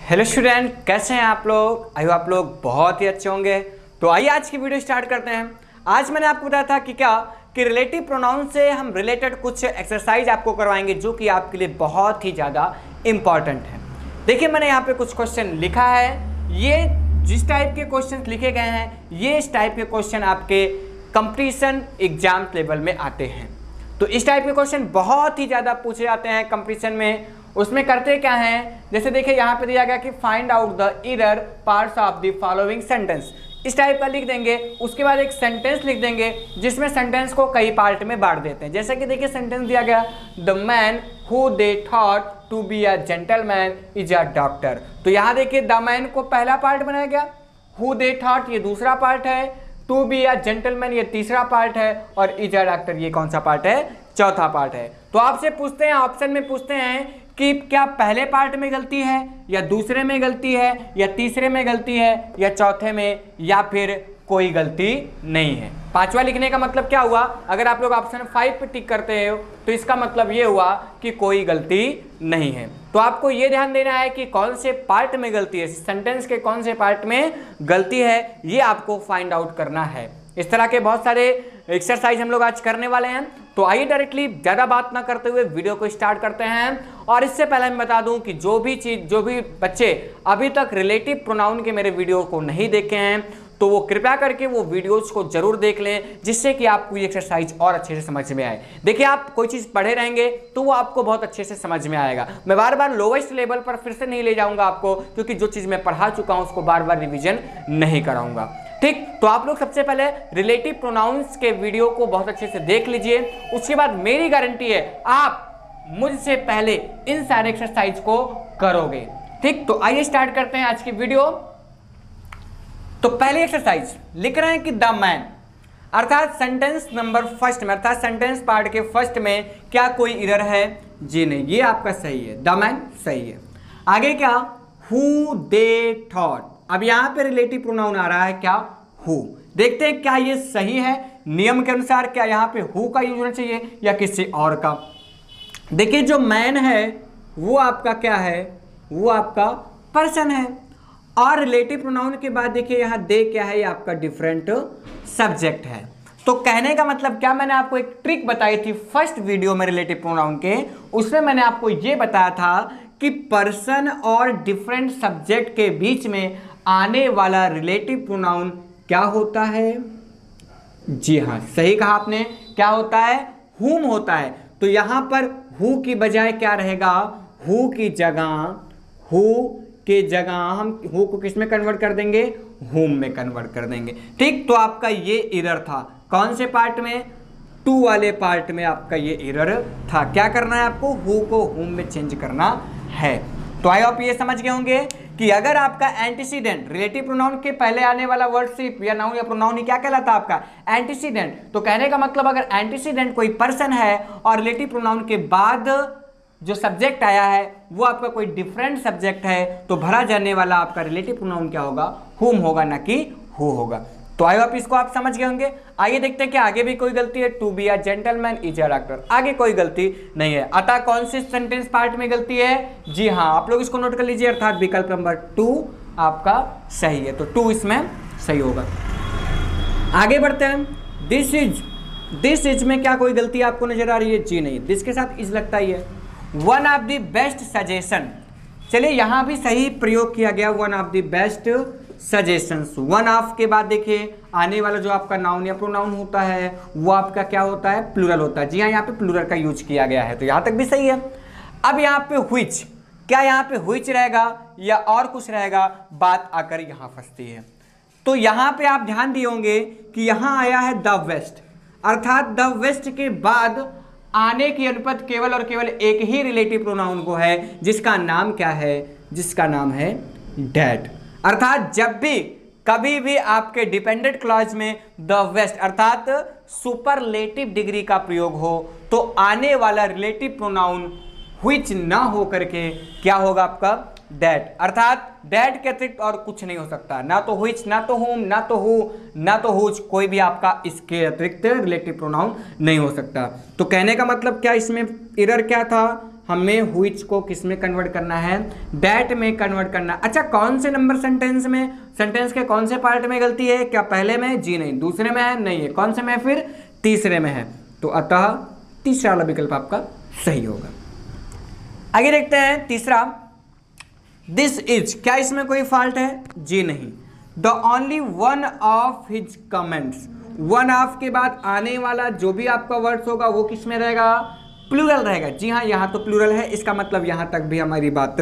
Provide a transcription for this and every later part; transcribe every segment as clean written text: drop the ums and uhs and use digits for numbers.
Hello student, कैसे हैं आप लोग। आइए आप लोग बहुत ही अच्छे होंगे। तो आइए आज की वीडियो स्टार्ट करते हैं। आज मैंने आपको बताया था कि रिलेटिव प्रोनाउन से हम रिलेटेड कुछ एक्सरसाइज आपको करवाएंगे जो कि आपके लिए बहुत ही ज़्यादा इम्पॉर्टेंट है। देखिए मैंने यहाँ पे कुछ क्वेश्चन लिखा है। ये जिस टाइप के क्वेश्चन लिखे गए हैं ये इस टाइप के क्वेश्चन आपके कंपटीशन एग्जाम लेवल में आते हैं। तो इस टाइप के क्वेश्चन बहुत ही ज़्यादा पूछे जाते हैं कंपटीशन में। उसमें करते क्या हैं, जैसे देखिए यहाँ पे दिया गया कि find out the error parts of the following sentence. इस टाइप का लिख देंगे। उसके बाद एक सेंटेंस लिख देंगे जिसमें सेंटेंस को कई पार्ट में बांट देते हैं। जैसे कि देखिए सेंटेंस दिया गया, the man who they thought to be a gentleman is a doctor. तो यहाँ देखिए द मैन को पहला पार्ट बनाया गया, हु दे थॉट ये दूसरा पार्ट है, टू बी अ जेंटलमैन ये तीसरा पार्ट है और इज अ डॉक्टर ये कौन सा पार्ट है, चौथा पार्ट है। तो आपसे पूछते हैं, ऑप्शन में पूछते हैं कि क्या पहले पार्ट में गलती है या दूसरे में गलती है या तीसरे में गलती है या चौथे में या फिर कोई गलती नहीं है। पांचवा लिखने का मतलब क्या हुआ, अगर आप लोग ऑप्शन 5 पे टिक करते हो तो इसका मतलब ये हुआ कि कोई गलती नहीं है। तो आपको ये ध्यान देना है कि कौन से पार्ट में गलती है, सेंटेंस के कौन से पार्ट में गलती है, ये आपको फाइंड आउट करना है। इस तरह के बहुत सारे एक्सरसाइज हम लोग आज करने वाले हैं। तो आइए डायरेक्टली ज़्यादा बात ना करते हुए वीडियो को स्टार्ट करते हैं। और इससे पहले मैं बता दूं कि जो भी बच्चे अभी तक रिलेटिव प्रोनाउन के मेरे वीडियो को नहीं देखे हैं तो वो कृपया करके वो वीडियोस को जरूर देख लें, जिससे कि आपको ये एक्सरसाइज और अच्छे से समझ में आए। देखिए आप कोई चीज़ पढ़े रहेंगे तो वो आपको बहुत अच्छे से समझ में आएगा। मैं बार बार लोवेस्ट लेवल पर फिर से नहीं ले जाऊंगा आपको, क्योंकि जो चीज़ मैं पढ़ा चुका हूँ उसको बार बार रिविजन नहीं कराऊंगा। ठीक, तो आप लोग सबसे पहले रिलेटिव प्रोनाउंस के वीडियो को बहुत अच्छे से देख लीजिए। उसके बाद मेरी गारंटी है आप मुझसे पहले इन सारे एक्सरसाइज को करोगे। ठीक, तो आइए स्टार्ट करते हैं आज की वीडियो। तो पहली एक्सरसाइज लिख रहे हैं कि द मैन, अर्थात सेंटेंस नंबर फर्स्ट में, अर्थात सेंटेंस पार्ट के फर्स्ट में क्या कोई एरर है? जी नहीं, ये आपका सही है, द मैन सही है। आगे क्या, हु दे थॉट। अब यहां पे रिलेटिव प्रोनाउन आ रहा है क्या, हु। देखते हैं क्या ये सही है नियम के अनुसार, क्या यहां पे हु का यूज होना चाहिए या किसी और का। देखिए जो मैन है वो आपका क्या है, वो आपका पर्सन है। और रिलेटिव प्रोनाउन के बाद देखिए यहां दे क्या है, ये आपका डिफरेंट सब्जेक्ट है। तो कहने का मतलब क्या, मैंने आपको एक ट्रिक बताई थी फर्स्ट वीडियो में रिलेटिव प्रोनाउन के, उसमें मैंने आपको ये बताया था कि पर्सन और डिफरेंट सब्जेक्ट के बीच में आने वाला रिलेटिव प्रोनाउन क्या होता है। जी हाँ, सही कहा आपने, क्या होता है, हुम होता है। तो यहां पर हु की बजाय क्या रहेगा, हु की जगह हम हु को किस में कन्वर्ट कर देंगे, हुम में कन्वर्ट कर देंगे। ठीक, तो आपका ये एरर था कौन से पार्ट में, टू वाले पार्ट में आपका ये एरर था। क्या करना है आपको, हु को हुम में चेंज करना है। तो आई होप ये समझ गए होंगे कि अगर आपका एंटीसीडेंट रिलेटिव प्रोनाउन के पहले आने वाला वर्ड सिर्फ या नाउन या प्रोनाउन ही क्या कहलाता है आपका, एंटीसीडेंट। तो कहने का मतलब अगर एंटीसीडेंट कोई पर्सन है और रिलेटिव प्रोनाउन के बाद जो सब्जेक्ट आया है वो आपका कोई डिफरेंट सब्जेक्ट है, तो भरा जाने वाला आपका रिलेटिव प्रोनाउन क्या होगा, हुम होगा, ना कि हु होगा। तो आई होप इसको आप समझ गए होंगे। आइए देखते हैं कि आगे भी कोई गलती है, to be a gentleman is a doctor, आगे कोई गलती नहीं है। अतः कौन से सेंटेंस पार्ट में गलती है, जी हाँ आप लोग इसको नोट कर लीजिए, अर्थात विकल्प नंबर 2 आपका सही है। तो 2 इसमें सही होगा। आगे बढ़ते हैं, दिस इज में क्या कोई गलती आपको नजर आ रही है, जी नहीं, दिस के साथ इज लगता ही है। One of the best suggestion, चलिए यहां भी सही प्रयोग किया गया, one of the best suggestions. One of के बाद देखिए आने वाला जो आपका नाउन या प्रोनाउन होता है वो आपका क्या होता है, प्लूरल होता है। जी हाँ, यहाँ पे प्लूरल का यूज किया गया है, तो यहाँ तक भी सही है। अब यहाँ पे व्हिच, क्या यहाँ पे व्हिच रहेगा या और कुछ रहेगा, बात आकर यहाँ फंसती है। तो यहाँ पे आप ध्यान दिए होंगे कि यहाँ आया है द वेस्ट, अर्थात द वेस्ट के बाद आने की अनुपात केवल और केवल एक ही रिलेटिव प्रोनाउन को है, जिसका नाम क्या है, जिसका नाम है डैड। अर्थात जब भी कभी भी आपके डिपेंडेंट क्लॉज में द वेस्ट अर्थात सुपरलेटिव डिग्री का प्रयोग हो तो आने वाला रिलेटिव प्रोनाउन व्हिच ना हो करके क्या होगा आपका, दैट। अर्थात दैट के अतिरिक्त और कुछ नहीं हो सकता, ना तो व्हिच, ना तो हुम, ना तो हु, ना तो हुज, कोई भी आपका इसके अतिरिक्त रिलेटिव प्रोनाउन नहीं हो सकता। तो कहने का मतलब क्या, इसमें एरर क्या था, हमें व्हिच को किस में कन्वर्ट करना है, दैट में कन्वर्ट करना। अच्छा, कौन से नंबर सेंटेंस में, सेंटेंस के कौन से पार्ट में गलती है, क्या पहले में है, जी नहीं, दूसरे में है, नहीं है, कौन से में है, फिर तीसरे में है, तो अतः तीसरा वाला विकल्प आपका सही होगा। आगे देखते हैं तीसरा, दिस इज, क्या इसमें कोई फॉल्ट है, जी नहीं। The only one of his comments, one of के बाद आने वाला जो भी आपका वर्ड्स होगा वो किस में रहेगा, प्लूरल रहेगा। जी हाँ, यहाँ तो प्लूरल है, इसका मतलब यहाँ तक भी हमारी बात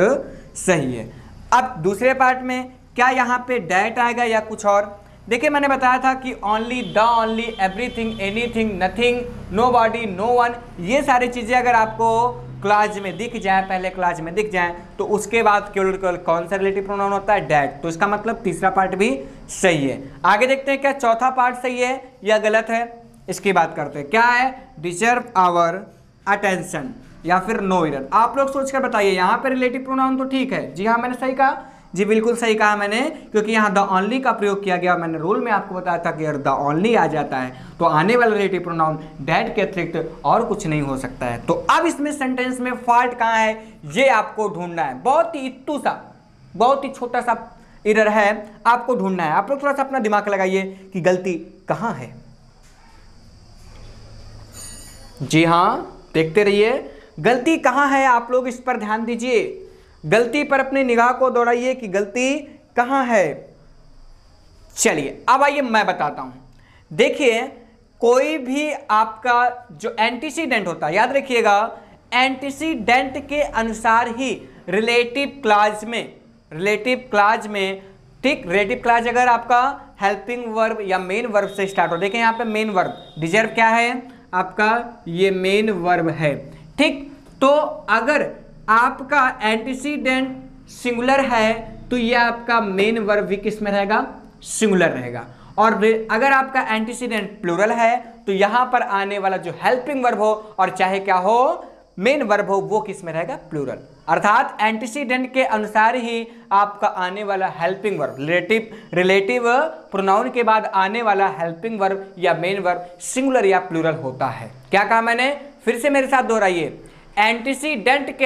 सही है। अब दूसरे पार्ट में क्या यहाँ पे डैट आएगा या कुछ और। देखिए मैंने बताया था कि only, the only, everything, anything, nothing, nobody, no one, ये सारी चीज़ें अगर आपको क्लास में दिख जाए, पहले क्लास में दिख जाए, तो उसके बाद केवल कौन सा रिलेटिव प्रोनाउन होता है, डैट। तो इसका मतलब तीसरा पार्ट भी सही है। आगे देखते हैं क्या चौथा पार्ट सही है या गलत है, इसकी बात करते हैं। क्या है, डिजर्व आवर अटेंशन या फिर नो एरर। आप लोग सोचकर बताइए, यहाँ पे रिलेटिव प्रोनाउन तो ठीक है, जी हाँ मैंने सही कहा, जी बिल्कुल सही कहा मैंने, क्योंकि यहाँ द ओनली का प्रयोग किया गया। मैंने रूल में आपको बताया था कि अगर द ओनली आ जाता है तो आने वाला रिलेटिव प्रोनाउन डैट के अतिरिक्त और कुछ नहीं हो सकता है। तो अब इसमें सेंटेंस में फॉल्ट कहाँ है ये आपको ढूंढना है। बहुत ही इत्तू सा, बहुत ही छोटा सा एरर है, आपको ढूंढना है। आप लोग थोड़ा सा अपना दिमाग लगाइए कि गलती कहाँ है। जी हाँ, देखते रहिए गलती कहाँ है, आप लोग इस पर ध्यान दीजिए, गलती पर अपनी निगाह को दौड़ाइए कि गलती कहाँ है। चलिए अब आइए मैं बताता हूं। देखिए कोई भी आपका जो एंटीसीडेंट होता है, याद रखिएगा एंटीसीडेंट के अनुसार ही रिलेटिव क्लॉज में, ठीक, रिलेटिव क्लॉज अगर आपका हेल्पिंग वर्ब या मेन वर्ब से स्टार्ट हो, देखें यहाँ पे मेन वर्ब, डिजर्व क्या है आपका, ये मेन वर्ब है, ठीक। तो अगर आपका एंटीसीडेंट सिंगुलर है तो ये आपका मेन वर्ब भी किस में रहेगा, सिंगुलर रहेगा। और अगर आपका एंटीसीडेंट प्लूरल है तो यहां पर आने वाला जो हेल्पिंग वर्ब हो और चाहे क्या हो मेन वर्ब हो, वो किस में रहेगा, प्लूरल। अर्थात एंटीसीडेंट के अनुसार ही आपका आने वाला हेल्पिंग वर्ब, रिलेटिव प्रोनाउन के बाद आने वाला हेल्पिंग वर्ब या मेन वर्ब सिंगुलर या प्लूरल होता है। क्या कहा मैंने, फिर से मेरे साथ दोहराइए, एंटीसीडेंट के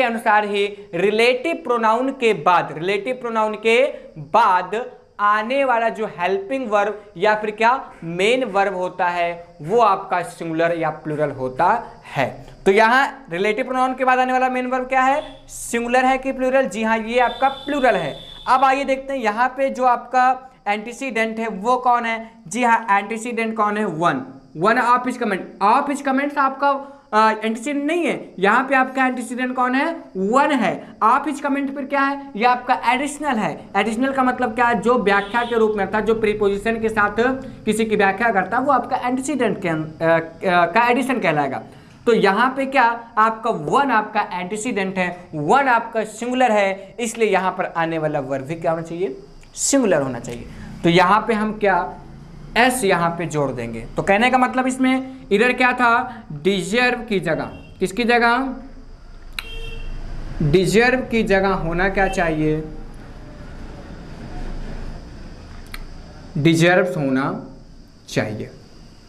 अनुसार ही रिलेटिव प्रोनाउन के बाद आने वाला जो हेल्पिंग वर्ब या फिर क्या मेन वर्ब होता है वो आपका सिंगुलर या प्लूरल होता है। तो यहाँ रिलेटिव प्रोनाउन के बाद आने वाला मेन वर्ब क्या है, सिंगुलर है कि प्लूरल, जी हाँ ये आपका प्लूरल है। अब आइए देखते हैं यहाँ पे जो आपका एंटीसीडेंट है वो कौन है, जी हाँ एंटीसीडेंट कौन है, one of his comment. Of his comments आपका एंटीसीडेंट नहीं है, यहाँ पे आपका एंटीसीडेंट कौन है, वन है। ऑफ हिज कमेंट पर क्या है, ये आपका एडिशनल है। एडिशनल का मतलब क्या है, जो व्याख्या के रूप में था, जो प्रीपोजिशन के साथ किसी की व्याख्या करता है वो आपका एंटीसीडेंट का एडिशन कहलाएगा। तो यहाँ पे क्या आपका वन आपका एंटीसीडेंट है, वन आपका सिंगुलर है, इसलिए यहाँ पर आने वाला वर्ब भी क्या होना चाहिए, सिंगुलर होना चाहिए। तो यहाँ पे हम क्या एस यहाँ पे जोड़ देंगे। तो कहने का मतलब इसमें इधर क्या था, डिजर्व की जगह, किसकी जगह, डिजर्व की जगह होना क्या चाहिए, डिजर्व होना चाहिए,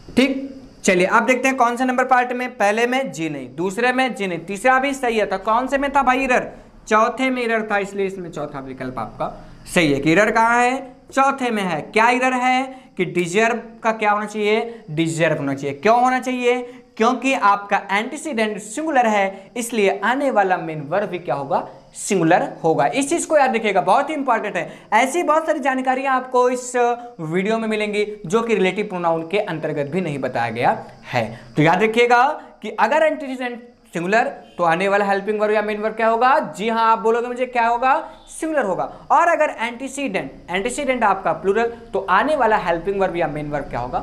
ठीक। चलिए अब देखते हैं कौन से नंबर पार्ट में, पहले में जी नहीं, दूसरे में जी नहीं, तीसरा भी सही है। तो कौन से में था भाई एरर, चौथे में एरर था, इसलिए इसमें चौथा विकल्प आपका सही है। कि एरर कहाँ है, चौथे में है। क्या एरर है कि डिजर्व का क्या होना चाहिए, डिजर्व होना चाहिए। क्यों होना चाहिए, क्योंकि आपका एंटीसीडेंट सिंगुलर है, इसलिए आने वाला मेन वर्ब भी क्या होगा, सिंगुलर होगा। इस चीज को याद रखिएगा, बहुत ही इंपॉर्टेंट है। ऐसी बहुत सारी जानकारियां आपको इस वीडियो में मिलेंगी जो कि रिलेटिव प्रोनाउन के अंतर्गत भी नहीं बताया गया है। तो याद रखिएगा कि अगर एंटीसीडेंट सिंगुलर तो आने वाला हेल्पिंग वर्ब या मेन वर्ब क्या होगा, जी हाँ आप बोलोगे मुझे, क्या होगा, सिंगुलर होगा। और अगर एंटीसीडेंट आपका प्लूरल तो आने वाला हेल्पिंग वर्ब या मेन वर्ब क्या होगा,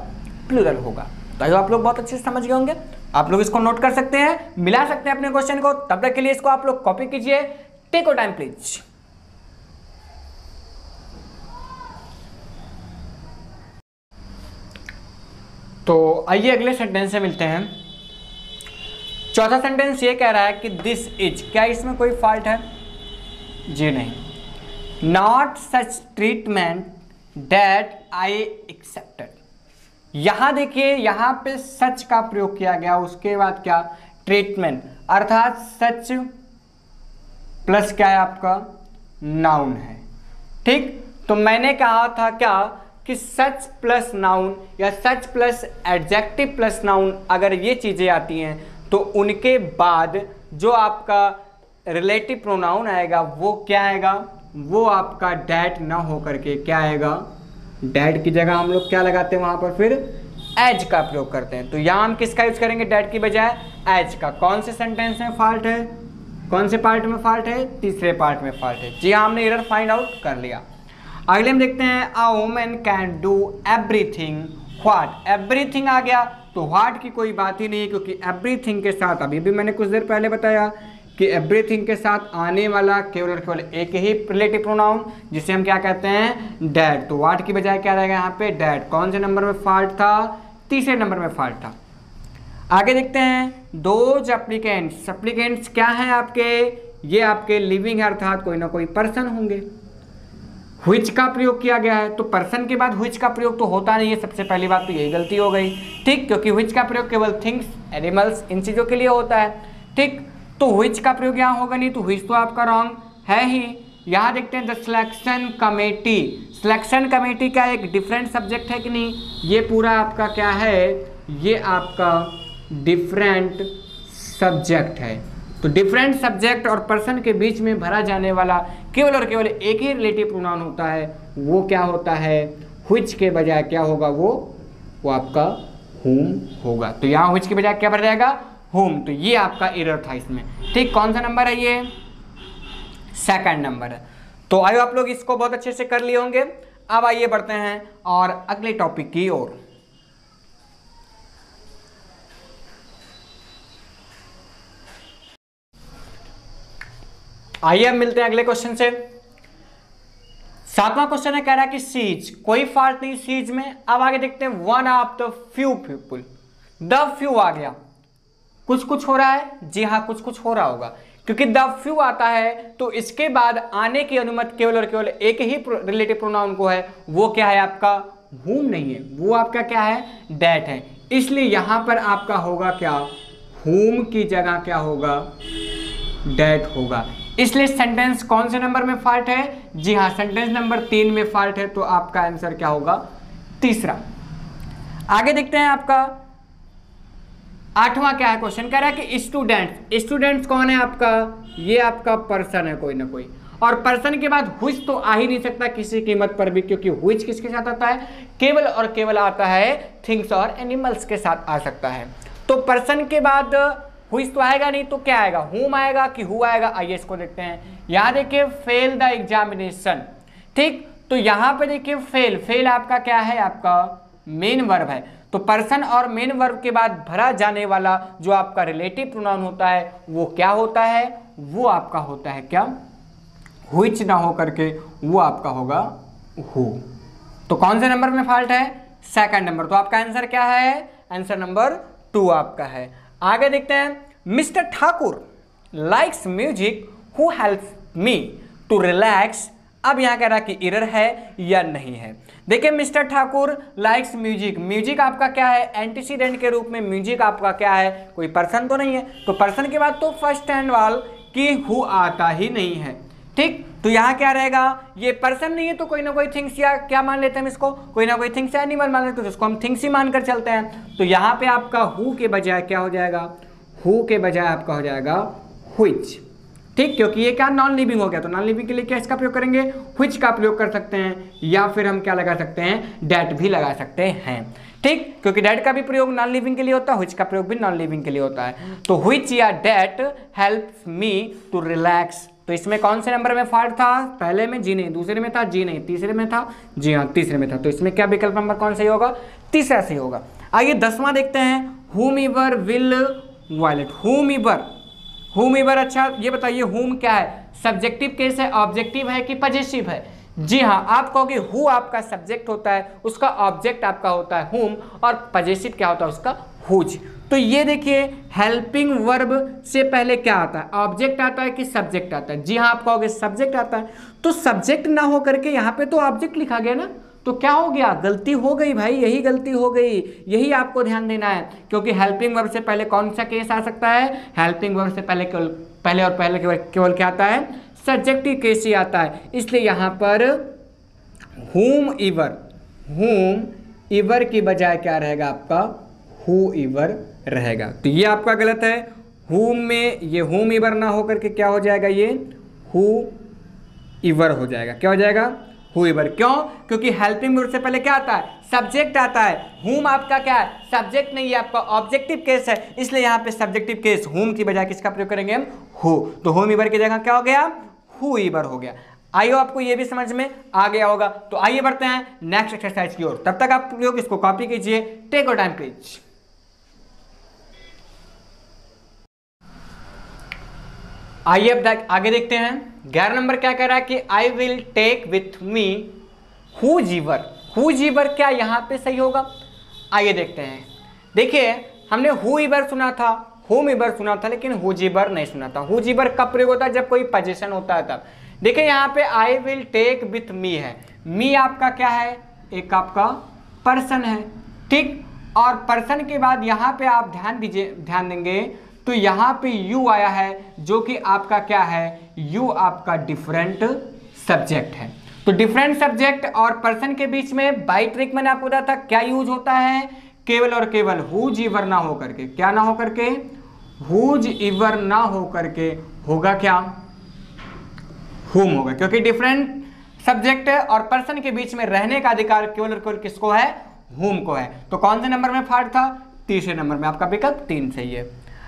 प्लूरल होगा। तो आप लोग बहुत अच्छे से समझ गए होंगे। आप लोग इसको नोट कर सकते हैं, मिला सकते हैं अपने क्वेश्चन को। तब तक के लिए इसको आप लोग कॉपी कीजिए। Take your time please. तो आइए अगले सेंटेंस से मिलते हैं। चौथा सेंटेंस ये कह रहा है कि दिस इज, क्या इसमें कोई फॉल्ट है, जी नहीं। Not such treatment that I accepted. यहां देखिए, यहां पे सच का प्रयोग किया गया, उसके बाद क्या ट्रीटमेंट, अर्थात सच प्लस क्या है आपका नाउन है। ठीक, तो मैंने कहा था क्या कि सच प्लस नाउन या सच प्लस एडजेक्टिव प्लस नाउन अगर ये चीज़ें आती हैं तो उनके बाद जो आपका रिलेटिव प्रोनाउन आएगा वो क्या आएगा, वो आपका डैट ना हो करके क्या आएगा, डैट की जगह हम लोग क्या लगाते हैं वहाँ पर फिर एज का प्रयोग करते हैं। तो यहाँ हम किसका यूज करेंगे डैट की बजाय, एज का। कौन से सेंटेंस में फॉल्ट है, कौन से पार्ट में फॉल्ट है, तीसरे पार्ट में फॉल्ट है। जी हाँ, हमने एरर फाइंड आउट कर लिया। अगले हम देखते हैं a woman can do everything what, everything आ गया तो व्हाट की कोई बात ही नहीं है, क्योंकि एवरीथिंग के साथ अभी भी मैंने कुछ देर पहले बताया कि एवरीथिंग के साथ आने वाला केवल और केवल एक ही रिलेटिव प्रोनाउन जिसे हम क्या कहते हैं डैट। तो व्हाट की बजाय क्या रहेगा यहाँ पे डैट। कौन से नंबर में फॉल्ट था, तीसरे नंबर में फॉल्ट था। आगे देखते हैं दोज एप्लीकेंट्स, एप्लीकेंट्स क्या हैं आपके, ये आपके लिविंग है अर्थात कोई ना कोई पर्सन होंगे। व्हिच का प्रयोग किया गया है तो पर्सन के बाद व्हिच का प्रयोग तो होता नहीं है, सबसे पहली बात तो यही गलती हो गई। ठीक, क्योंकि व्हिच का प्रयोग केवल थिंग्स, एनिमल्स, इन चीज़ों के लिए होता है। ठीक, तो व्हिच का प्रयोग यहाँ होगा नहीं, तो व्हिच तो आपका रॉन्ग है ही। यहाँ देखते हैं the selection committee, selection committee का एक डिफरेंट सब्जेक्ट है कि नहीं, ये पूरा आपका क्या है, ये आपका डिफरेंट सब्जेक्ट है। तो डिफरेंट सब्जेक्ट और पर्सन के बीच में भरा जाने वाला केवल और केवल एक ही रिलेटिव प्रोनाउन होता है, वो क्या होता है, व्हिच के बजाय क्या होगा, वो आपका whom होगा। तो यहाँ व्हिच के बजाय क्या भर जाएगा, whom। तो ये आपका एरर था इसमें। ठीक, कौन सा नंबर है ये, सेकंड नंबर है। तो आइए आप लोग इसको बहुत अच्छे से कर लिए होंगे। अब आइए बढ़ते हैं और अगले टॉपिक की ओर। आइए अब मिलते हैं अगले क्वेश्चन से। सातवां क्वेश्चन है, कह रहा है कि सीज, कोई फॉल्ट नहीं सीज में। अब आगे देखते हैं one of the few people, the few आ गया, कुछ कुछ हो रहा है, जी हाँ कुछ कुछ हो रहा होगा, क्योंकि द फ्यू आता है तो इसके बाद आने की अनुमति केवल और केवल एक ही रिलेटिव प्रोनाउन को है, वो क्या है आपका whom नहीं है, वो आपका क्या है डैट है। इसलिए यहां पर आपका होगा क्या, whom की जगह क्या होगा डैट होगा। इसलिए सेंटेंस कौन से नंबर में फॉल्ट है, जी हाँ सेंटेंस नंबर 3 में फॉल्ट है, तो आपका आंसर क्या होगा तीसरा। आगे देखते हैं आपका आठवां क्या है क्वेश्चन, कह रहा है कि स्टूडेंट्स, स्टूडेंट्स कौन है आपका, ये आपका पर्सन है कोई ना कोई, और पर्सन के बाद व्हिच तो आ ही नहीं सकता किसी कीमत पर भी, क्योंकि व्हिच किसके साथ आता है, केवल और केवल आता है थिंग्स और एनिमल्स के साथ आ सकता है। तो पर्सन के बाद व्हिच तो आएगा नहीं, तो क्या आएगा, whom आएगा कि who आएगा। आइए इसको देखते हैं। यहाँ देखिए फेल द एग्जामिनेशन। ठीक, तो यहाँ पे देखिए फेल, फेल आपका क्या है, आपका मेन वर्ब है। तो पर्सन और मेन वर्ब के बाद भरा जाने वाला जो आपका रिलेटिव प्रोनाउन होता है वो क्या होता है, वो आपका होता है क्या व्हिच ना हो करके, वो आपका होगा who। तो कौन से नंबर में फॉल्ट है, सेकंड नंबर। तो आपका आंसर क्या है, आंसर नंबर 2 आपका है। आगे देखते हैं mister Thakur likes music who helps me to relax. अब यहाँ कह रहा कि एरर है या नहीं है। देखिए mister Thakur likes music, music आपका क्या है एंटीसीडेंट के रूप में, म्यूजिक आपका क्या है कोई पर्सन तो नहीं है, तो पर्सन के बाद तो फर्स्ट एंड वाल की हु आता ही नहीं है। ठीक, तो यहाँ क्या रहेगा, ये पर्सन नहीं है तो कोई ना कोई थिंग्स, या क्या मान लेते हैं हम इसको, कोई ना कोई थिंग्स या एनिमल मान लेते हैं, तो इसको हम थिंग्स ही मानकर चलते हैं। तो यहाँ पे आपका हु के बजाय क्या हो जाएगा, हु के बजाय आपका हो जाएगा व्हिच। ठीक, क्योंकि ये क्या नॉन लिविंग हो गया, तो नॉन लिविंग के लिए क्या इसका प्रयोग करेंगे, व्हिच का प्रयोग कर सकते हैं, या फिर हम क्या लगा सकते हैं डैट भी लगा सकते हैं। ठीक, क्योंकि डैट का भी प्रयोग नॉन लिविंग के लिए होता है, व्हिच का प्रयोग भी नॉन लिविंग के लिए होता है। तो व्हिच या that helps me to relax. तो इसमें कौन से नंबर में फॉल्ट था, पहले में जी नहीं, दूसरे में था जी नहीं, तीसरे में था जी हाँ तीसरे में था। तो इसमें क्या विकल्प नंबर कौन सही होगा, तीसरा सही होगा। आइए 10वां देखते हैं whomever will violate, whomever। अच्छा ये बताइए whom क्या है, सब्जेक्टिव केस है, ऑब्जेक्टिव है कि पजेसिव है। जी हाँ, आप कहोगे हु आपका सब्जेक्ट होता है, उसका ऑब्जेक्ट आपका होता है whom, और पजेसिव क्या होता है उसका whose। तो ये देखिए हेल्पिंग वर्ब से पहले क्या आता है, ऑब्जेक्ट आता है कि सब्जेक्ट आता है। जी हाँ, आप कहोगे सब्जेक्ट आता है, तो सब्जेक्ट ना हो करके यहाँ पे तो ऑब्जेक्ट लिखा गया ना, तो क्या हो गया, गलती हो गई भाई, यही गलती हो गई, यही आपको ध्यान देना है, क्योंकि हेल्पिंग वर्ब से पहले कौन सा केस आ सकता है, हेल्पिंग वर्ब से पहले केवल क्या आता है, सब्जेक्टिव केस ही आता है। इसलिए यहाँ पर whom ever की बजाय क्या रहेगा आपका, whoever रहेगा। तो ये आपका गलत है, whom में ये whomever ना होकर के क्या हो जाएगा, ये whoever हो जाएगा। क्या हो जाएगा, whoever। क्यों, क्योंकि हेल्पिंग वर्ब से पहले क्या आता है, सब्जेक्ट आता है। whom आपका क्या है, सब्जेक्ट नहीं है, आपका ऑब्जेक्टिव केस है, इसलिए यहाँ पे सब्जेक्टिव केस whom की बजाय किसका प्रयोग करेंगे हम, who। तो whomever की जगह क्या हो गया, whoever हो गया। आइए आपको ये भी समझ में आ गया होगा। तो आइए बढ़ते हैं नेक्स्ट एक्सरसाइज की ओर। तब तक आप लोग इसको कॉपी कीजिए, टेक योर टाइम प्लीज। आइए अब आगे देखते हैं। 11 नंबर क्या कह रहा है कि I will take with me whoever क्या यहाँ पे सही होगा, आइए देखते हैं। देखिए हमने हुईवर सुना था, होमईवर सुना था, लेकिन हुजीवर नहीं सुना था। हुजीवर कब प्रयोग होता है, जब कोई पोजीशन होता है तब। देखिए यहाँ पे I will take with me है, मी आपका क्या है, एक आपका पर्सन है, ठीक। और पर्सन के बाद यहाँ पे आप ध्यान देंगे तो यहाँ पे यू आया है, जो कि आपका क्या है, यू आपका डिफरेंट सब्जेक्ट है। तो डिफरेंट सब्जेक्ट और पर्सन के बीच में बाई ट्रिक मैंने आपको बताया था क्या यूज होता है, केवल और केवल हुज इवर ना हो करके, क्या ना हो करके, हुज इवर ना हो करके होगा क्या, हुम होगा, क्योंकि डिफरेंट सब्जेक्ट और पर्सन के बीच में रहने का अधिकार केवल और केवल किसको है, हुम को है। तो कौन से नंबर में फॉल्ट था, तीसरे नंबर में, आपका विकल्प 3 सही है।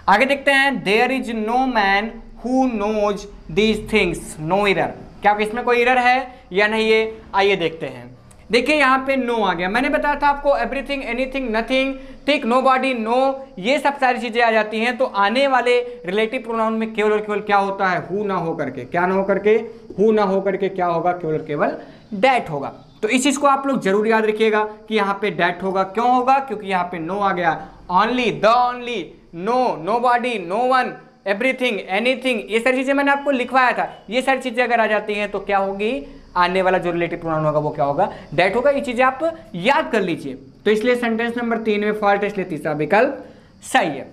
आगे देखते हैं, there is no man who knows these things, no error. क्या इसमें कोई एरर है या नहीं है, आइए देखते हैं। देखिए यहाँ पे नो आ गया, मैंने बताया था आपको एवरीथिंग, एनीथिंग, नथिंग, ठीक, नोबॉडी, नो, ये सब सारी चीजें आ जाती हैं। तो आने वाले रिलेटिव प्रोनाउन में केवल और केवल क्या होता है, हु ना हो करके, क्या ना हो करके, हु ना हो करके क्या होगा, केवल और केवल डैट होगा। तो इस चीज को आप लोग जरूर याद रखिएगा कि यहाँ पे डैट होगा। क्यों होगा, क्योंकि यहाँ पे नो आ गया, only, the only, no, nobody, no one, everything, anything, ये सारी चीजें मैंने आपको लिखवाया था। ये सारी चीजें अगर आ जाती हैं तो क्या होगी, आने वाला जो रिलेटिव प्रोनाउन होगा वो क्या होगा, डैट होगा। ये चीजें आप याद कर लीजिए। तो इसलिए सेंटेंस नंबर 3 में फॉल्ट है, इसलिए तीसरा विकल्प सही है।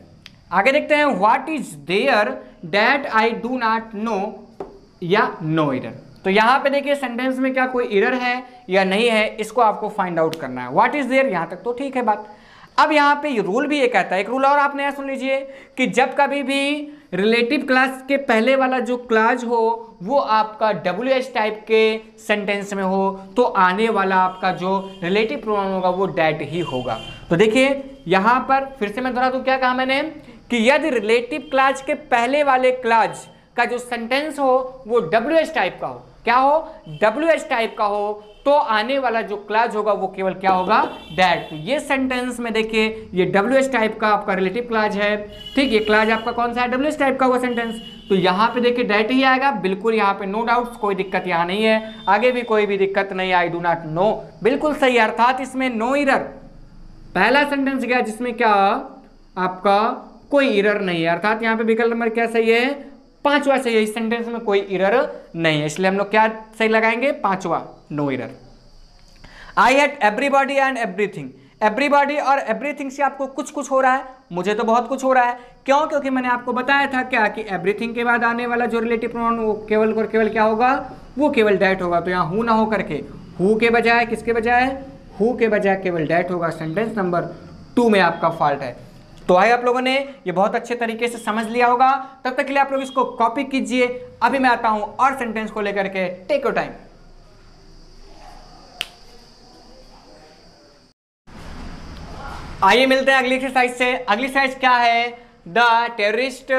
आगे देखते हैं, what is there that I do not know, या नो एरर। तो यहां पे देखिए सेंटेंस में क्या कोई एरर है या नहीं है, इसको आपको फाइंड आउट करना है। व्हाट इज देयर, यहां तक तो ठीक है बात। अब यहाँ पे रूल भी ये कहता है, एक रूल और आप नया सुन लीजिए, कि जब कभी भी रिलेटिव क्लास के पहले वाला जो क्लास हो वो आपका WH टाइप के सेंटेंस में हो, तो आने वाला आपका जो रिलेटिव प्रोनाउन होगा वो डैट ही होगा। तो देखिए यहाँ पर फिर से मैं दोहरा दूं, क्या कहा मैंने, कि यदि रिलेटिव क्लास के पहले वाले क्लास का जो सेंटेंस हो वो WH टाइप का हो, क्या हो, WH टाइप का हो, तो आने वाला जो क्लास होगा वो केवल क्या होगा, डैट। तो ये सेंटेंस में देखिए ये WH टाइप का आपका रिलेटिव क्लास है, ठीक। ये क्लास आपका कौन सा है, WH टाइप का हुआ सेंटेंस, तो यहाँ पे देखिए डैट ही आएगा, बिल्कुल यहाँ पे नो डाउट्स, कोई दिक्कत यहाँ नहीं है, आगे भी कोई भी दिक्कत नहीं, आई डू नॉट नो, बिल्कुल सही। अर्थात इसमें नो एरर, पहला सेंटेंस गया जिसमें क्या आपका कोई एरर नहीं है, अर्थात यहाँ पे विकल्प नंबर क्या सही है, 5वां सही है। इस सेंटेंस में कोई एरर नहीं है, इसलिए हम लोग क्या सही लगाएंगे, 5वां, no error. I hate everybody and everything, everybody और एवरीथिंग से आपको कुछ कुछ हो रहा है, मुझे तो बहुत कुछ हो रहा है। क्यों, क्योंकि मैंने आपको बताया था क्या, कि एवरीथिंग के बाद आने वाला जो रिलेटिव प्रोनाउन वो केवल और केवल क्या होगा, वो केवल डैट होगा। तो यहाँ हु ना हो करके हु के बजाय किसके बजाय, हु के बजाय केवल डैट होगा। सेंटेंस नंबर 2 में आपका फॉल्ट है। तो आइए आप लोगों ने ये बहुत अच्छे तरीके से समझ लिया होगा। तब तक के लिए आप लोग इसको कॉपी कीजिए। अभी मैं आता हूं और सेंटेंस को लेकर के, टेक योर टाइम। आइए मिलते हैं अगली एक्सरसाइज से। अगली एक्सरसाइज क्या है, द टेररिस्ट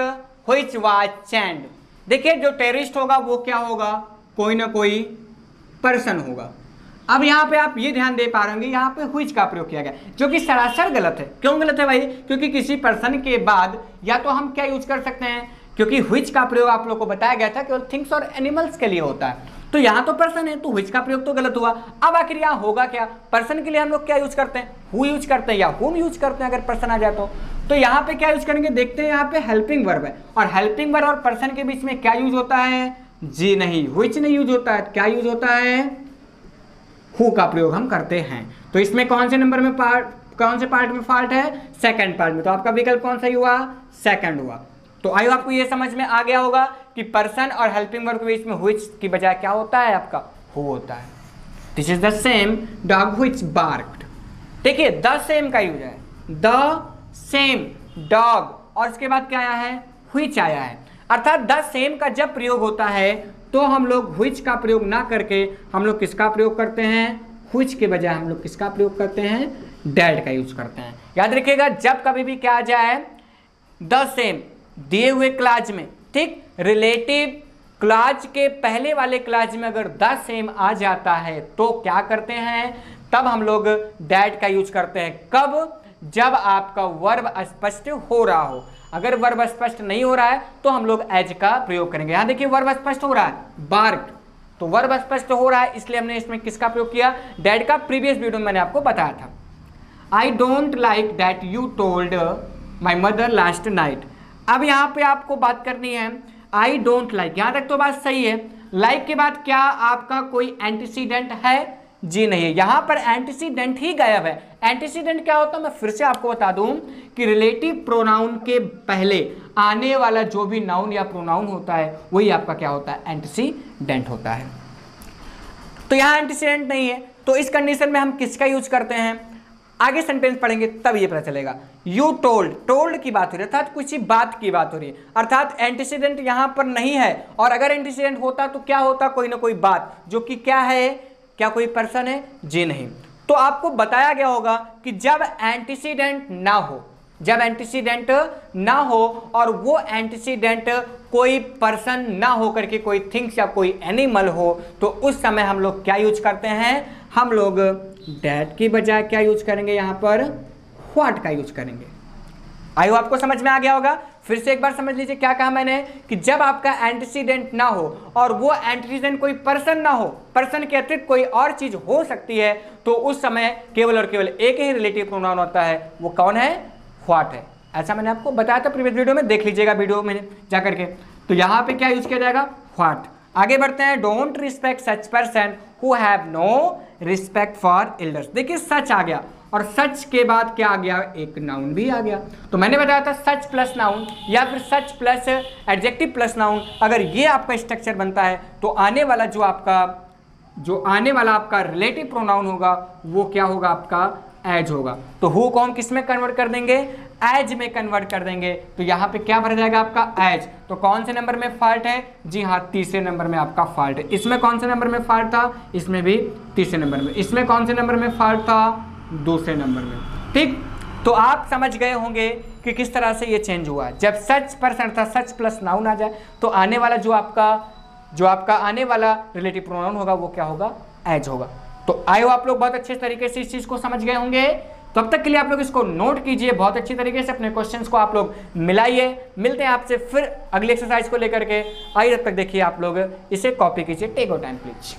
व्हिच वाज चैंड। देखिए जो टेररिस्ट होगा वो क्या होगा, कोई ना कोई पर्सन होगा। अब यहाँ पे आप ये ध्यान दे पा रहे होंगे, यहाँ पे व्हिच का प्रयोग किया गया, जो कि सरासर गलत है। क्यों गलत है भाई, क्योंकि किसी पर्सन के बाद या तो हम क्या यूज कर सकते हैं, क्योंकि व्हिच का प्रयोग आप लोग को बताया गया था केवल थिंग्स और एनिमल्स के लिए होता है, तो यहाँ तो पर्सन है, तो व्हिच का प्रयोग तो गलत हुआ। अब आखिर यहाँ होगा क्या, पर्सन के लिए हम लोग क्या यूज करते हैं, हु यूज करते हैं या हुम यूज करते हैं अगर पर्सन आ जाए तो यहाँ पे क्या यूज करेंगे, देखते हैं। यहाँ पे हेल्पिंग वर्ब है, और हेल्पिंग वर्ब और पर्सन के बीच में क्या यूज होता है, जी नहीं, व्हिच नहीं यूज होता है, क्या यूज होता है, हु का प्रयोग हम करते हैं। तो इसमें कौन से नंबर में कौन से पार्ट में फॉल्ट है? सेकंड पार्ट में। तो आपका विकल्प कौन सा ही हुआ? सेकंड हुआ। तो आई आपको ये समझ में आ गया होगा कि पर्सन और हेल्पिंग वर्ब के बीच में व्हिच की बजाय क्या होता है? आपका हु होता है। This is the same dog which barked. देखिए द सेम का यूज है, द सेम डॉग, और उसके बाद क्या आया है? व्हिच आया है। अर्थात द सेम का जब प्रयोग होता है तो हम लोग व्हिच का प्रयोग ना करके हम लोग किसका प्रयोग करते हैं? व्हिच के बजाय हम लोग किसका प्रयोग करते हैं? डेट का यूज करते हैं। याद रखिएगा जब कभी भी क्या आ जाए द सेम दिए हुए क्लाज में, ठीक, रिलेटिव क्लाज के पहले वाले क्लाज में अगर द सेम आ जाता है तो क्या करते हैं? तब हम लोग डेट का यूज करते हैं। कब? जब आपका वर्ब स्पष्ट हो रहा हो। अगर वर्ब स्पष्ट नहीं हो रहा है तो हम लोग एज का प्रयोग करेंगे। यहां देखिए वर्ब स्पष्ट हो रहा है, बार्क्ड, तो वर्ब स्पष्ट हो रहा है इसलिए हमने इसमें किसका प्रयोग किया? डेट का। प्रीवियस वीडियो में मैंने आपको बताया था। I don't like that you told my mother last night. अब यहाँ पे आपको बात करनी है आई डोंट लाइक, यहाँ तक तो बात सही है। लाइक के बाद क्या आपका कोई एंटीसीडेंट है? जी नहीं है, यहाँ पर एंटीसीडेंट ही गायब है। एंटीसीडेंट क्या होता है? मैं फिर से आपको बता दूं कि रिलेटिव प्रोनाउन के पहले आने वाला जो भी नाउन या प्रोनाउन होता है वही आपका क्या होता है? एंटीसीडेंट होता है। तो यहाँ एंटीसीडेंट नहीं है, तो इस कंडीशन में हम किसका यूज करते हैं? आगे सेंटेंस पढ़ेंगे तब ये पता चलेगा। यू टोल्ड, टोल्ड की बात हो रही है अर्थात किसी बात की बात हो रही है, अर्थात एंटीसीडेंट यहाँ पर नहीं है। और अगर एंटीसीडेंट होता तो क्या होता? कोई ना कोई बात, जो कि क्या है? क्या कोई पर्सन है? जी नहीं। तो आपको बताया गया होगा कि जब एंटीसीडेंट ना हो, जब एंटीसीडेंट ना हो और वो एंटीसीडेंट कोई पर्सन ना हो करके कोई थिंग्स या कोई एनिमल हो, तो उस समय हम लोग क्या यूज करते हैं? हम लोग डेट की बजाय क्या यूज करेंगे? यहाँ पर व्हाट का यूज करेंगे। आई होप आपको समझ में आ गया होगा। फिर से एक बार समझ लीजिए क्या कहा मैंने कि जब आपका एंटीसीडेंट ना हो और वो एंटीसीडेंट कोई पर्सन ना हो, पर्सन के अतिरिक्त कोई और चीज हो सकती है, तो उस समय केवल और केवल एक ही रिलेटिव प्रोनाउन होता है। वो कौन है? व्हाट है। ऐसा मैंने आपको बताया था प्रीवियस वीडियो में, देख लीजिएगा वीडियो में जाकर के। तो यहाँ पे क्या यूज किया जाएगा? व्हाट। आगे बढ़ते हैं। Don't respect such person who have no respect for elders. देखिए सच आ गया और सच के बाद क्या आ गया? एक नाउन भी आ गया। तो मैंने बताया था सच प्लस नाउन या फिर सच प्लस एडजेक्टिव प्लस नाउन, अगर ये आपका स्ट्रक्चर बनता है तो आने वाला आपका रिलेटिव प्रोनाउन होगा वो क्या होगा? आपका एज होगा। तो हु को हम किस में कन्वर्ट कर देंगे? एज में कन्वर्ट कर देंगे। तो यहाँ पे क्या भरा जाएगा? आपका एज। तो कौन से नंबर में फॉल्ट है? जी हाँ, तीसरे नंबर में आपका फॉल्ट है। इसमें कौन से नंबर में फॉल्ट था? इसमें भी तीसरे नंबर में। इसमें कौन से नंबर में फॉल्ट था? दूसरे नंबर में। ठीक, तो आप समझ गए होंगे कि किस तरह से ये चेंज हुआ। जब सच पर्सन था, सच प्लस नाउन आ जाए तो आने वाला जो आपका आने वाला रिलेटिव प्रोनाउन होगा वो क्या होगा? एज होगा। तो आए हो आप लोग बहुत अच्छे तरीके से इस चीज को समझ गए होंगे। तो अब तक के लिए आप लोग इसको नोट कीजिए बहुत अच्छी तरीके से, अपने क्वेश्चंस को आप लोग मिलाइए। मिलते हैं आपसे फिर अगली एक्सरसाइज को लेकर के। आइए तब तक देखिए आप लोग इसे कॉपी कीजिए। Take your time please.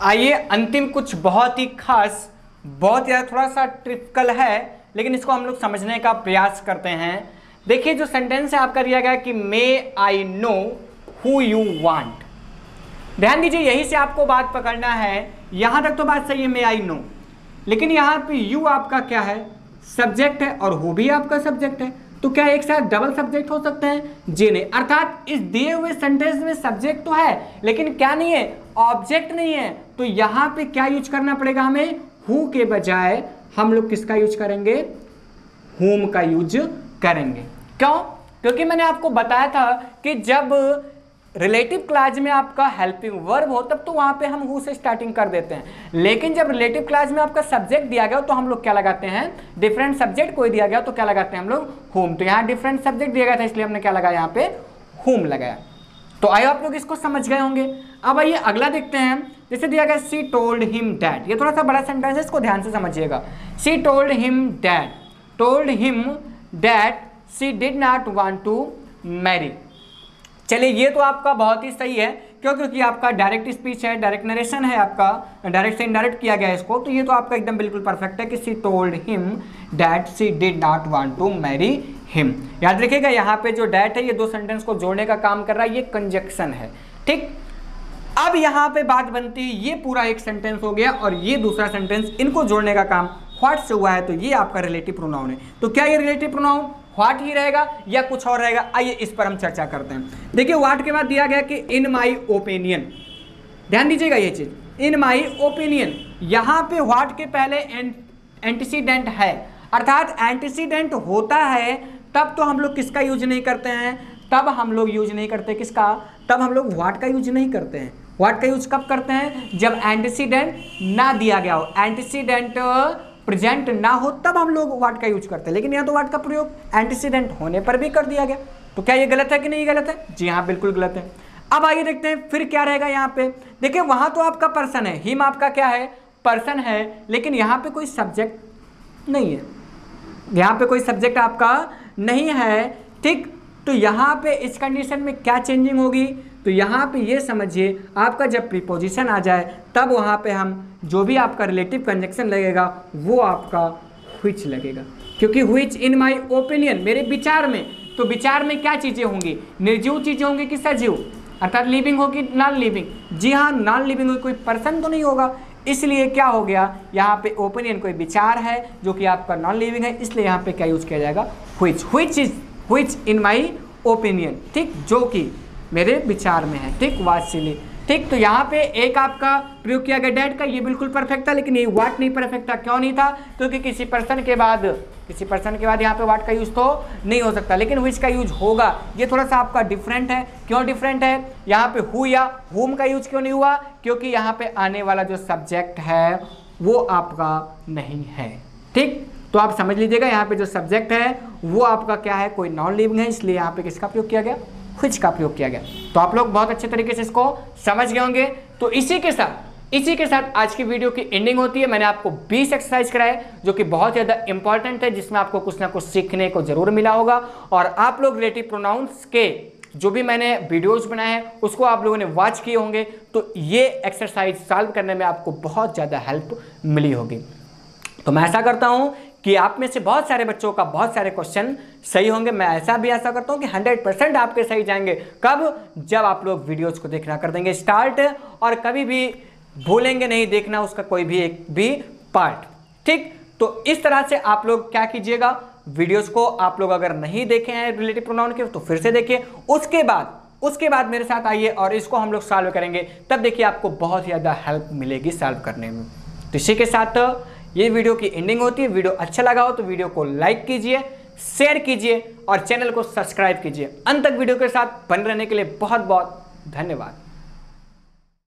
आइए अंतिम कुछ बहुत ही खास, बहुत ज़्यादा थोड़ा सा ट्रिपिकल है लेकिन इसको हम लोग समझने का प्रयास करते हैं। देखिए जो सेंटेंस है आपका दिया गया कि may I know who you want. ध्यान दीजिए यही से आपको बात पकड़ना है। यहां तक तो बात सही है, मे आई नो, लेकिन यहां पे यू आपका क्या है? सब्जेक्ट है और हु भी आपका सब्जेक्ट है। तो क्या एक साथ डबल सब्जेक्ट हो सकते हैं? जी नहीं। अर्थात इस दिए हुए सेंटेंस में सब्जेक्ट तो है लेकिन क्या नहीं है? ऑब्जेक्ट नहीं है। तो यहां पे क्या यूज करना पड़ेगा हमें? हु के बजाय हम लोग किसका यूज करेंगे? हुम का यूज करेंगे। क्यों? क्योंकि मैंने आपको बताया था कि जब रिलेटिव क्लास में आपका हेल्पिंग वर्ब हो तब तो वहां पे हम हु से स्टार्टिंग कर देते हैं, लेकिन जब रिलेटिव क्लास में आपका सब्जेक्ट दिया गया तो हम लोग क्या लगाते हैं? डिफरेंट सब्जेक्ट कोई दिया गया तो क्या लगाते हैं हम लोग? हुम। तो यहाँ डिफरेंट सब्जेक्ट दिया गया था इसलिए हमने क्या लगाया? यहाँ पे हुम लगाया। तो आइए आप लोग इसको समझ गए होंगे। अब आइए अगला देखते हैं। जैसे दिया गया सी टोल्ड हिम दैट, ये थोड़ा सा बड़ा सेंटेंस है, इसको ध्यान से समझिएगा। She told him that she did not want to marry. चलिए ये तो आपका बहुत ही सही है, क्यों? क्योंकि आपका डायरेक्ट स्पीच है, डायरेक्ट नरेशन है, आपका डायरेक्ट से इनडायरेक्ट किया गया है इसको, तो ये तो आपका एकदम बिल्कुल परफेक्ट है कि she told him that she did not want to marry him. याद रखिएगा यहाँ पे जो डैट है ये दो सेंटेंस को जोड़ने का काम कर रहा है, ये कंजक्शन है। ठीक, अब यहां पे बात बनती है, ये पूरा एक सेंटेंस हो गया और ये दूसरा सेंटेंस, इनको जोड़ने का काम व्हाट से हुआ है, तो ये आपका रिलेटिव प्रोनाउन है। तो क्या ये रिलेटिव प्रोनाउन व्हाट ही रहेगा या कुछ और रहेगा, आइए इस पर हम चर्चा करते हैं। देखिए व्हाट के बाद दिया गया कि इन माई ओपिनियन, ध्यान दीजिएगा ये चीज, इन माई ओपिनियन, यहां पे व्हाट के पहले एंटीसीडेंट है, अर्थात एंटीसीडेंट होता है तब तो हम लोग किसका यूज नहीं करते हैं, तब हम लोग यूज नहीं करते किसका, तब हम लोग व्हाट का यूज नहीं करते हैं। व्हाट का यूज कब करते हैं, जब एंटीसीडेंट ना दिया गया हो, एंटीसीडेंट प्रेजेंट ना हो, तब हम लोग व्हाट का यूज करते हैं। लेकिन यहाँ तो व्हाट का प्रयोग एंटीसीडेंट होने पर भी कर दिया गया, तो क्या ये गलत है कि नहीं गलत है, जी हाँ बिल्कुल गलत है। अब आइए देखते हैं फिर क्या रहेगा यहाँ पे। देखिए वहां तो आपका पर्सन है, हिम आपका क्या है, पर्सन है, लेकिन यहाँ पे कोई सब्जेक्ट नहीं है, यहाँ पे कोई सब्जेक्ट आपका नहीं है, ठीक। तो यहाँ पे इस कंडीशन में क्या चेंजिंग होगी, तो यहाँ पे ये समझिए आपका जब प्रीपोजिशन आ जाए तब वहाँ पे हम जो भी आपका रिलेटिव कंजक्शन लगेगा वो आपका व्हिच लगेगा, क्योंकि व्हिच इन माय ओपिनियन, मेरे विचार में, तो विचार में क्या चीज़ें होंगी, निर्जीव चीज़ें होंगी कि सजीव, अर्थात लिविंग होगी नॉन लिविंग, जी हाँ नॉन लिविंग होगी, कोई पर्सन तो नहीं होगा, इसलिए क्या हो गया यहाँ पे ओपिनियन कोई विचार है जो कि आपका नॉन लिविंग है, इसलिए यहाँ पे क्या यूज किया जाएगा which, which in my opinion, ठीक, जो कि मेरे विचार में है, ठीक, वात्सल्य, ठीक। तो यहाँ पे एक आपका प्रयोग किया गया डैट का, ये बिल्कुल परफेक्ट था, लेकिन ये व्हाट नहीं परफेक्ट था, क्यों नहीं था, क्योंकि किसी पर्सन के बाद यहाँ पे व्हाट का यूज तो नहीं हो सकता, लेकिन व्हिच का यूज होगा, ये थोड़ा सा आपका डिफरेंट है। क्यों डिफरेंट है, यहाँ पे हु या हुम का यूज क्यों नहीं हुआ, क्योंकि यहाँ पे आने वाला जो सब्जेक्ट है वो आपका नहीं है, ठीक। तो आप समझ लीजिएगा यहाँ पे जो सब्जेक्ट है वो आपका क्या है, कोई नॉन लिविंग है, इसलिए यहाँ पे किसका प्रयोग किया गया, व्हिच का प्रयोग किया गया। तो आप लोग बहुत अच्छे तरीके से इसको समझ गए होंगे। तो इसी के साथ आज की वीडियो की एंडिंग होती है। मैंने आपको 20 एक्सरसाइज कराए जो कि बहुत ज़्यादा इंपॉर्टेंट है, जिसमें आपको कुछ ना कुछ सीखने को जरूर मिला होगा, और आप लोग रिलेटिव प्रोनाउंस के जो भी मैंने वीडियोज बनाए हैं उसको आप लोगों ने वॉच किए होंगे, तो ये एक्सरसाइज सॉल्व करने में आपको बहुत ज़्यादा हेल्प मिली होगी। तो मैं ऐसा करता हूँ कि आप में से बहुत सारे बच्चों का बहुत सारे क्वेश्चन सही होंगे, मैं ऐसा करता हूँ कि 100% आपके सही जाएंगे। कब, जब आप लोग वीडियोस को देखना कर देंगे स्टार्ट, और कभी भी भूलेंगे नहीं देखना उसका कोई भी एक भी पार्ट, ठीक। तो इस तरह से आप लोग क्या कीजिएगा, वीडियोस को आप लोग अगर नहीं देखे हैं रिलेटिव प्रोनाउन के तो फिर से देखिए, उसके बाद मेरे साथ आइए और इसको हम लोग सॉल्व करेंगे, तब देखिए आपको बहुत ज़्यादा हेल्प मिलेगी सॉल्व करने में। तो इसी के साथ ये वीडियो की एंडिंग होती है। वीडियो अच्छा लगा हो तो वीडियो को लाइक कीजिए, शेयर कीजिए और चैनल को सब्सक्राइब कीजिए। अंत तक वीडियो के साथ बने रहने के लिए बहुत बहुत धन्यवाद।